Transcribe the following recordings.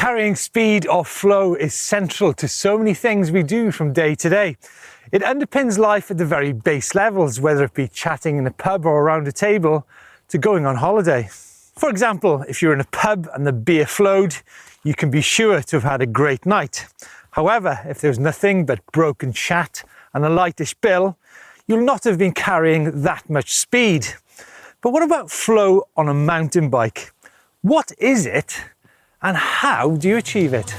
Carrying speed or flow is central to so many things we do from day to day. It underpins life at the very base levels, whether it be chatting in a pub or around a table, to going on holiday. For example, if you're in a pub and the beer flowed, you can be sure to have had a great night. However, if there's nothing but broken chat and a lightish bill, you'll not have been carrying that much speed. But what about flow on a mountain bike? What is it and how do you achieve it?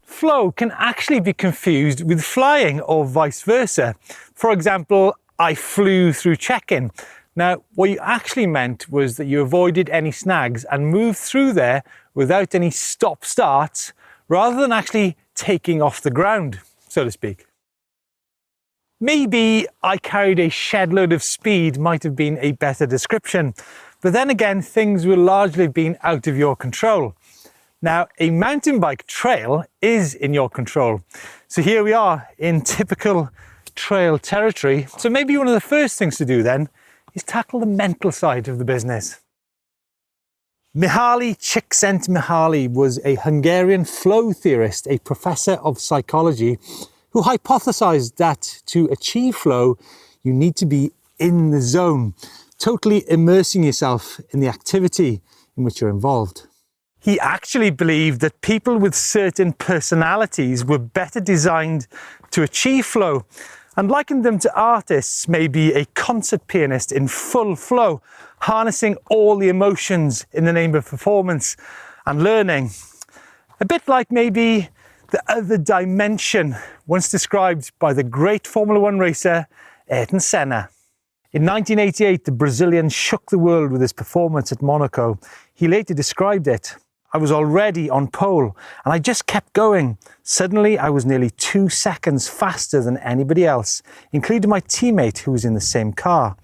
Flow can actually be confused with flying or vice versa. For example, I flew through check-in. Now, what you actually meant was that you avoided any snags and moved through there without any stop-starts, rather than actually taking off the ground, so to speak. Maybe I carried a shed load of speed might have been a better description, but then again, things will largely have been out of your control. Now, a mountain bike trail is in your control. So here we are in typical trail territory. So maybe one of the first things to do then is tackle the mental side of the business. Mihaly Csikszentmihalyi was a Hungarian flow theorist, a professor of psychology, who hypothesized that to achieve flow, you need to be in the zone, totally immersing yourself in the activity in which you're involved. He actually believed that people with certain personalities were better designed to achieve flow, and likened them to artists, maybe a concert pianist in full flow, harnessing all the emotions in the name of performance and learning. A bit like maybe the other dimension once described by the great Formula One racer Ayrton Senna. In 1988, the Brazilian shook the world with his performance at Monaco. He later described it: I was already on pole and I just kept going. Suddenly I was nearly 2 seconds faster than anybody else, including my teammate who was in the same car.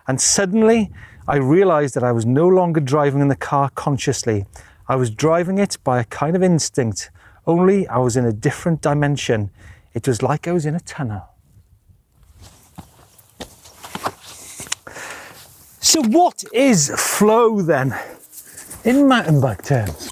And suddenly I realized that I was no longer driving in the car consciously. I was driving it by a kind of instinct, only I was in a different dimension. It was like I was in a tunnel. So what is flow then, in mountain bike terms?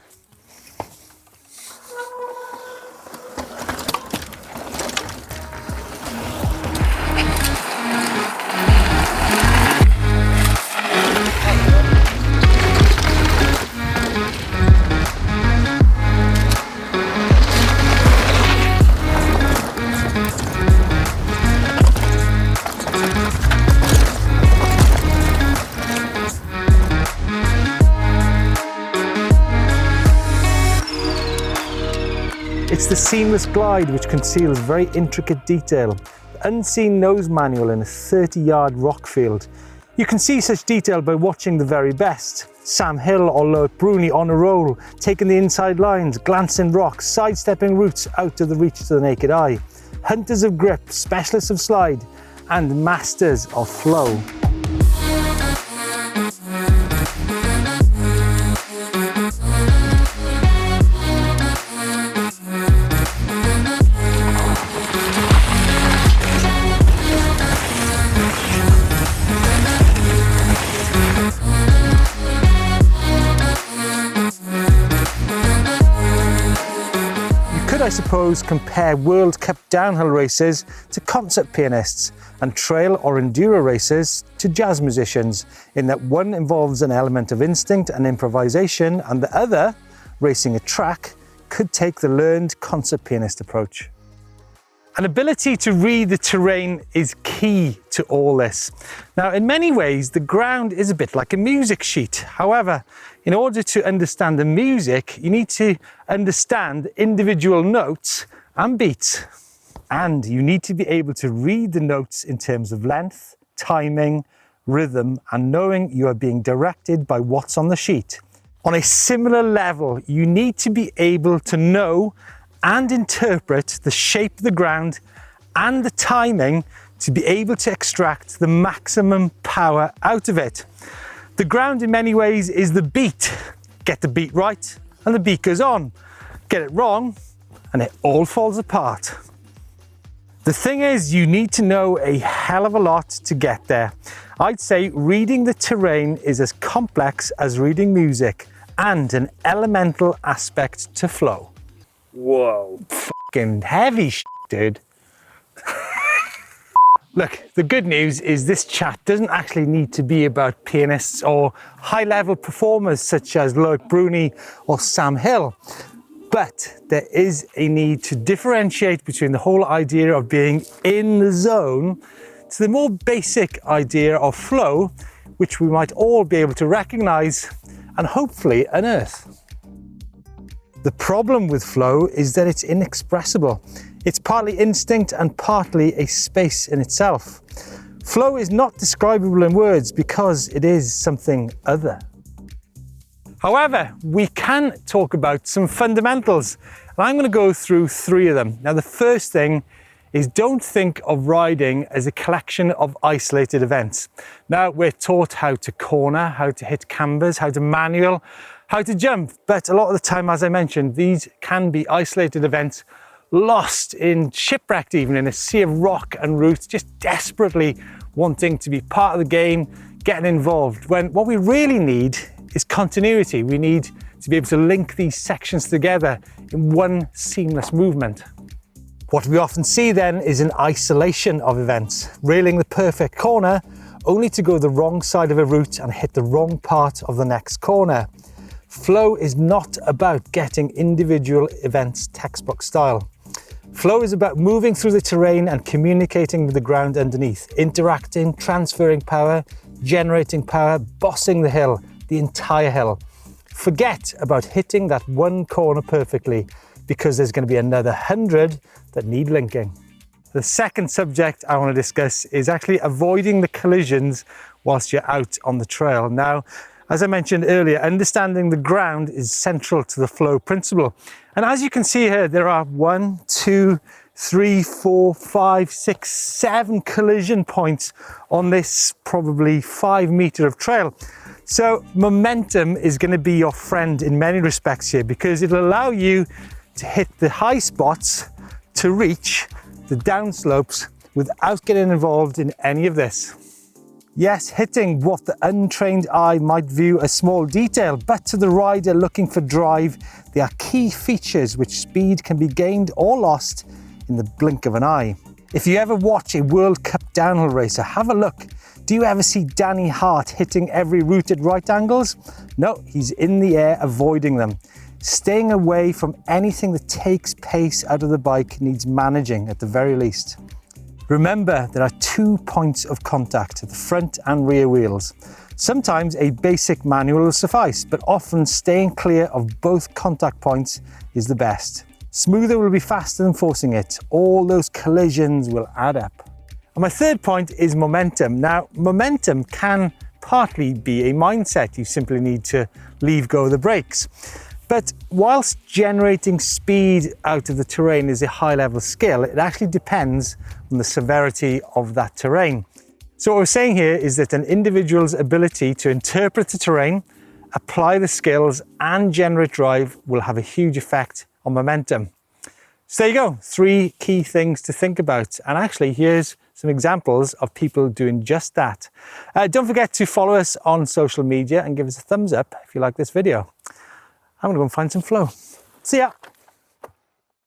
It's the seamless glide which conceals very intricate detail. The unseen nose manual in a 30-yard rock field. You can see such detail by watching the very best. Sam Hill or Loic Bruni on a roll, taking the inside lines, glancing rocks, sidestepping routes out of the reach to the naked eye. Hunters of grip, specialists of slide, and masters of flow. I suppose compare World Cup downhill races to concert pianists and trail or enduro races to jazz musicians, in that one involves an element of instinct and improvisation and the other, racing a track, could take the learned concert pianist approach. An ability to read the terrain is key to all this. Now, in many ways, the ground is a bit like a music sheet. However, in order to understand the music, you need to understand individual notes and beats. And you need to be able to read the notes in terms of length, timing, rhythm, and knowing you are being directed by what's on the sheet. On a similar level, you need to be able to know and interpret the shape of the ground and the timing to be able to extract the maximum power out of it. The ground in many ways is the beat. Get the beat right and the beat goes on. Get it wrong and it all falls apart. The thing is, you need to know a hell of a lot to get there. I'd say reading the terrain is as complex as reading music and an elemental aspect to flow. Whoa, fucking heavy shit, dude. Look, the good news is this chat doesn't actually need to be about pianists or high-level performers such as Loic Bruni or Sam Hill. But there is a need to differentiate between the whole idea of being in the zone to the more basic idea of flow, which we might all be able to recognize and hopefully unearth. The problem with flow is that it's inexpressible. It's partly instinct and partly a space in itself. Flow is not describable in words because it is something other. However, we can talk about some fundamentals, and I'm going to go through 3 of them. Now, the first thing is don't think of riding as a collection of isolated events. Now, we're taught how to corner, how to hit cambers, how to manual, how to jump, but a lot of the time, as I mentioned, these can be isolated events, lost in, shipwrecked even, in a sea of rock and roots, just desperately wanting to be part of the game, getting involved, when what we really need is continuity. We need to be able to link these sections together in one seamless movement. What we often see then is an isolation of events, railing the perfect corner only to go the wrong side of a route and hit the wrong part of the next corner. Flow is not about getting individual events textbook style. Flow is about moving through the terrain and communicating with the ground underneath, interacting, transferring power, generating power, bossing the hill, the entire hill. Forget about hitting that one corner perfectly because there's going to be another 100 that need linking. The second subject I want to discuss is actually avoiding the collisions whilst you're out on the trail. Now, as I mentioned earlier, understanding the ground is central to the flow principle. And as you can see here, there are 1, 2, 3, 4, 5, 6, 7 collision points on this probably 5 meter of trail. So momentum is going to be your friend in many respects here because it'll allow you to hit the high spots to reach the downslopes without getting involved in any of this. Yes, hitting what the untrained eye might view as small detail, but to the rider looking for drive, they are key features which speed can be gained or lost in the blink of an eye. If you ever watch a World Cup downhill racer, have a look. Do you ever see Danny Hart hitting every route at right angles? No, he's in the air avoiding them. Staying away from anything that takes pace out of the bike needs managing at the very least. Remember, there are 2 points of contact, the front and rear wheels. Sometimes a basic manual will suffice, but often staying clear of both contact points is the best. Smoother will be faster than forcing it. All those collisions will add up. And my third point is momentum. Now, momentum can partly be a mindset. You simply need to leave go of the brakes. But whilst generating speed out of the terrain is a high-level skill, it actually depends on the severity of that terrain. So what we're saying here is that an individual's ability to interpret the terrain, apply the skills, and generate drive will have a huge effect on momentum. So there you go, 3 key things to think about. And actually, here's some examples of people doing just that. Don't forget to follow us on social media and give us a thumbs up if you like this video. I'm gonna go and find some flow. See ya.